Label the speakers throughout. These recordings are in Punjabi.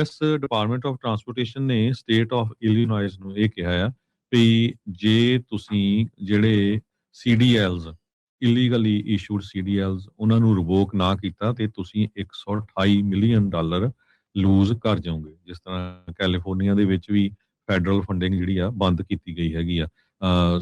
Speaker 1: ਯੂਐਸ ਡਿਪਾਰਟਮੈਂਟ ਆਫ ਟਰਾਂਸਪੋਰਟੇਸ਼ਨ ਨੇ ਸਟੇਟ ਆਫ ਇਲੀਨੋਇਸ ਨੂੰ ਇਹ ਕਿਹਾ ਆ ਵੀ ਜੇ ਤੁਸੀਂ ਜਿਹੜੇ ਸੀਡੀਐਲਸ ਇਲੀਗਲੀ ਇਸ਼ੂਡ ਸੀਡੀਐਲਸ ਉਹਨਾਂ ਨੂੰ ਰਿਵੋਕ ਨਾ ਕੀਤਾ ਤੇ ਤੁਸੀਂ 128 ਮਿਲੀਅਨ ਡਾਲਰ ਲੂਜ਼ ਕਰ ਜਾਓਗੇ। ਜਿਸ ਤਰ੍ਹਾਂ ਕੈਲੀਫੋਰਨੀਆ ਦੇ ਵਿੱਚ ਵੀ ਫੈਡਰਲ ਫੰਡਿੰਗ ਜਿਹੜੀ ਆ ਬੰਦ ਕੀਤੀ ਗਈ ਹੈਗੀ ਆ।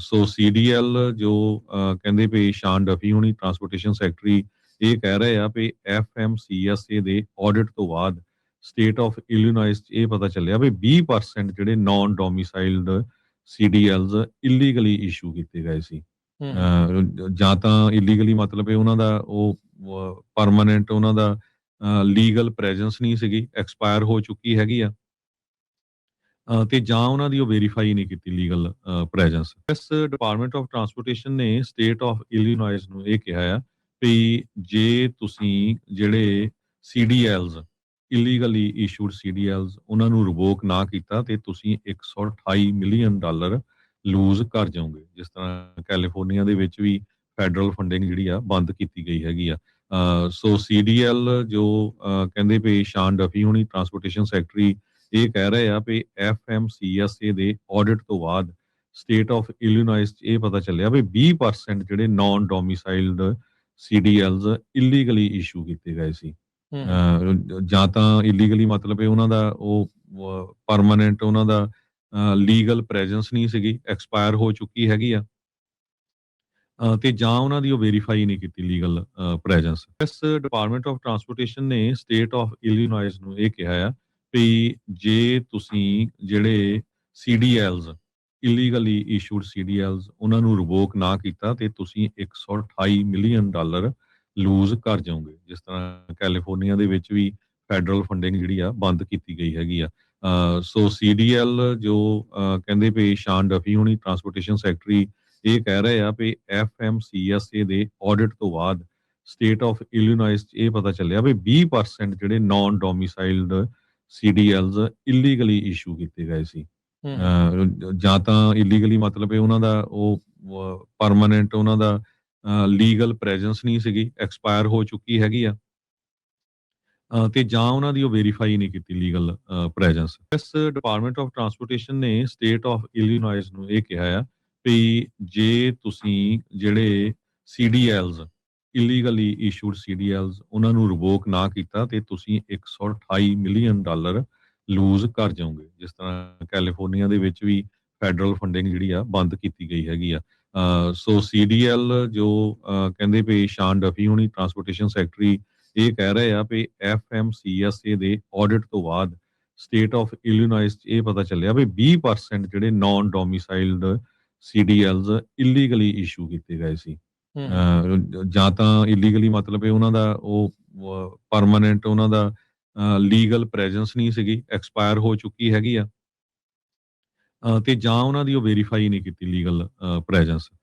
Speaker 1: ਸੋ ਸੀਡੀਐਲ ਜੋ ਕਹਿੰਦੇ ਵੀ ਸ਼ਾਨ ਡਫੀ ਹੁਣੀ ਟਰਾਂਸਪੋਰਟੇਸ਼ਨ ਸੈਕਟਰੀ ਇਹ ਕਹਿ ਰਹੇ ਆ ਵੀ ਐਫਐਮਸੀਐਸਏ ਦੇ ਆਡਿਟ ਤੋਂ ਬਾਅਦ ਸਟੇਟ ਆਫ ਇਲੀਨੋਇਸ 'ਚ ਇਹ ਪਤਾ ਚੱਲਿਆ ਵੀ 20% ਜਿਹੜੇ ਨਾਨ ਡੋਮਿਸਾਈਲਡ ਸੀਡੀਐਲਸ ਇਲੀਗਲੀ ਇਸ਼ੂ ਕੀਤੇ ਗਏ ਸੀ। ਜਾਂ ਤਾਂ ਇਲੀਗਲੀ ਮਤਲਬ ਇਹ ਉਹਨਾਂ ਦਾ ਉਹ ਪਰਮਾਨੈਂਟ ਉਹਨਾਂ ਦਾ ਲੀਗਲ ਪ੍ਰੈਜ਼ੈਂਸ ਨਹੀਂ ਸੀਗੀ, ਐਕਸਪਾਇਰ ਹੋ ਚੁੱਕੀ ਹੈਗੀ ਆ ਤੇ ਜਾਂ ਉਹਨਾਂ ਦੀ ਉਹ ਵੈਰੀਫਾਈ ਨਹੀਂ ਕੀਤੀ ਲੀਗਲ ਪ੍ਰੈਜ਼ੈਂਸ। ਇਸ ਡਿਪਾਰਟਮੈਂਟ ਆਫ ਟਰਾਂਸਪੋਰਟੇਸ਼ਨ ਨੇ ਸਟੇਟ ਆਫ ਇਲੀਨੋਇਸ ਨੂੰ ਇਹ ਕਿਹਾ ਆ ਵੀ ਜੇ ਤੁਸੀਂ ਜਿਹੜੇ ਸੀਡੀਐਲਸ ਇਲੀਗਲੀ ਇਸ਼ੂਡ ਸੀਡੀਐਲਸ ਉਹਨਾਂ ਨੂੰ ਰਿਵੋਕ ਨਾ ਕੀਤਾ ਤੇ ਤੁਸੀਂ 128 ਮਿਲੀਅਨ ਡਾਲਰ ਲੂਜ਼ ਕਰ ਜਾਓਗੇ। ਜਿਸ ਤਰ੍ਹਾਂ ਕੈਲੀਫੋਰਨੀਆ ਦੇ ਵਿੱਚ ਵੀ ਫੈਡਰਲ ਫੰਡਿੰਗ ਜਿਹੜੀ ਆ ਬੰਦ ਕੀਤੀ ਗਈ ਹੈਗੀ ਆ। ਸੋ ਸੀਡੀਐਲ ਜੋ ਕਹਿੰਦੇ ਵੀ ਸ਼ਾਨ ਡਫੀ ਹੁਣੀ ਟਰਾਂਸਪੋਰਟੇਸ਼ਨ ਸੈਕਟਰੀ ਇਹ ਕਹਿ ਰਹੇ ਆ ਵੀ ਐਫਐਮਸੀਐਸਏ ਦੇ ਆਡਿਟ ਤੋਂ ਬਾਅਦ ਸਟੇਟ ਆਫ ਇਲੀਨੋਇਸ 'ਚ ਇਹ ਪਤਾ ਚੱਲਿਆ ਵੀ 20% ਜਿਹੜੇ ਨਾਨ ਡੋਮਿਸਾਈਲਡ ਸੀਡੀਐਲਸ ਇਲੀਗਲੀ ਇਸ਼ੂ ਕੀਤੇ ਗਏ ਸੀ। ਜਾਂ ਤਾਂ ਇਲੀਗਲੀ ਮਤਲਬ ਇਹ ਉਹਨਾਂ ਦਾ ਉਹ ਪਰਮਾਨੈਂਟ ਉਹਨਾਂ ਦਾ ਲੀਗਲ ਪ੍ਰੈਜ਼ੈਂਸ ਨਹੀਂ ਸੀਗੀ, ਐਕਸਪਾਇਰ ਹੋ ਚੁੱਕੀ ਹੈਗੀ ਆ ਤੇ ਜਾਂ ਉਹਨਾਂ ਦੀ ਉਹ ਵੈਰੀਫਾਈ ਨਹੀਂ ਕੀਤੀ ਲੀਗਲ ਪ੍ਰੈਜ਼ੈਂਸ। ਇਸ ਡਿਪਾਰਟਮੈਂਟ ਆਫ ਟਰਾਂਸਪੋਰਟੇਸ਼ਨ ਨੇ ਸਟੇਟ ਆਫ ਇਲੀਨੋਇਸ ਨੂੰ ਇਹ ਕਿਹਾ ਆ ਵੀ ਜੇ ਤੁਸੀਂ ਜਿਹੜੇ ਸੀਡੀਐਲਸ ਇਲੀਗਲੀ ਇਸ਼ੂਡ ਸੀਡੀਐਲਸ ਉਹਨਾਂ ਨੂੰ ਰਿਵੋਕ ਨਾ ਕੀਤਾ ਤੇ ਤੁਸੀਂ 128 ਮਿਲੀਅਨ ਡਾਲਰ ਲੂਜ਼ ਕਰ ਜਾਓਗੇ। ਜਿਸ ਤਰ੍ਹਾਂ ਕੈਲੀਫੋਰਨੀਆ ਦੇ ਵਿੱਚ ਵੀ ਫੈਡਰਲ ਫੰਡਿੰਗ ਜਿਹੜੀ ਆ ਬੰਦ ਕੀਤੀ ਗਈ ਹੈਗੀ ਆ। ਸੋ ਸੀਡੀਐਲ ਜੋ ਕਹਿੰਦੇ ਵੀ ਸ਼ਾਨ ਡਫੀ ਹੁਣੀ ਟਰਾਂਸਪੋਰਟੇਸ਼ਨ ਸੈਕਟਰੀ ਇਹ ਕਹਿ ਰਹੇ ਆ ਵੀ ਐਫਐਮਸੀਐਸਏ ਦੇ ਆਡਿਟ ਤੋਂ ਬਾਅਦ ਸਟੇਟ ਆਫ ਇਲੀਨੋਇਸ 'ਚ ਇਹ ਪਤਾ ਚੱਲਿਆ ਵੀ 20% ਜਿਹੜੇ ਨਾਨ ਡੋਮਿਸਾਈਲਡ ਸੀਡੀਐਲਸ ਇਲੀਗਲੀ ਇਸ਼ੂ ਕੀਤੇ ਗਏ ਸੀ। ਜਾਂ ਤਾਂ ਇਲੀਗਲੀ ਮਤਲਬ ਇਹ ਉਹਨਾਂ ਦਾ ਉਹ ਪਰਮਾਨੈਂਟ ਉਹਨਾਂ ਦਾ ਲੀਗਲ ਪ੍ਰੈਜ਼ੈਂਸ ਨਹੀਂ ਸੀਗੀ, ਐਕਸਪਾਇਰ ਹੋ ਚੁੱਕੀ ਹੈਗੀ ਆ ਤੇ ਜਾਂ ਉਹਨਾਂ ਦੀ ਉਹ ਵੈਰੀਫਾਈ ਨਹੀਂ ਕੀਤੀ ਲੀਗਲ ਪ੍ਰੈਜ਼ੈਂਸ। ਇਸ ਡਿਪਾਰਟਮੈਂਟ ਆਫ ਟਰਾਂਸਪੋਰਟੇਸ਼ਨ ਨੇ ਸਟੇਟ ਆਫ ਇਲੀਨੋਇਸ ਨੂੰ ਇਹ ਕਿਹਾ ਆ ਵੀ ਜੇ ਤੁਸੀਂ ਜਿਹੜੇ ਸੀਡੀਐਲਸ ਇਲੀਗਲੀ ਇਸ਼ੂਡ ਸੀਡੀਐਲਸ ਉਹਨਾਂ ਨੂੰ ਰਿਵੋਕ ਨਾ ਕੀਤਾ ਤੇ ਤੁਸੀਂ 128 ਮਿਲੀਅਨ ਡਾਲਰ ਲੂਜ਼ ਕਰ ਜਾਓਗੇ। ਜਿਸ ਤਰ੍ਹਾਂ ਕੈਲੀਫੋਰਨੀਆ ਦੇ ਵਿੱਚ ਵੀ ਫੈਡਰਲ ਫੰਡਿੰਗ ਜਿਹੜੀ ਆ ਬੰਦ ਕੀਤੀ ਗਈ ਹੈਗੀ ਆ। ਸੋ ਸੀਡੀਐਲ ਜੋ ਕਹਿੰਦੇ ਵੀ ਸ਼ਾਨ ਡਫੀ ਹੁਣੀ ਟਰਾਂਸਪੋਰਟੇਸ਼ਨ ਸੈਕਟਰੀ ਇਹ ਕਹਿ ਰਹੇ ਆ ਵੀ ਐਫਐਮਸੀਐਸਏ ਦੇ ਆਡਿਟ ਤੋਂ ਬਾਅਦ ਸਟੇਟ ਆਫ ਇਲੀਨੋਇਸ 'ਚ ਇਹ ਪਤਾ ਚੱਲਿਆ ਵੀ 20% ਜਿਹੜੇ ਨਾਨ ਡੋਮਿਸਾਈਲਡ ਸੀਡੀਐਲਸ ਇਲੀਗਲੀ ਇਸ਼ੂ ਕੀਤੇ ਗਏ ਸੀ। ਜਾਂ ਤਾਂ ਇਲੀਗਲੀ ਮਤਲਬ ਇਹ ਉਹਨਾਂ ਦਾ ਉਹ ਪਰਮਾਨੈਂਟ ਉਹਨਾਂ ਦਾ ਲੀਗਲ ਪ੍ਰੈਜ਼ੈਂਸ ਨਹੀਂ ਸੀਗੀ, ਐਕਸਪਾਇਰ ਹੋ ਚੁੱਕੀ ਹੈਗੀ ਆ ਤੇ ਜਾਂ ਉਹਨਾਂ ਦੀ ਉਹ ਵੈਰੀਫਾਈ ਨਹੀਂ ਕੀਤੀ ਲੀਗਲ ਪ੍ਰੈਜ਼ੈਂਸ।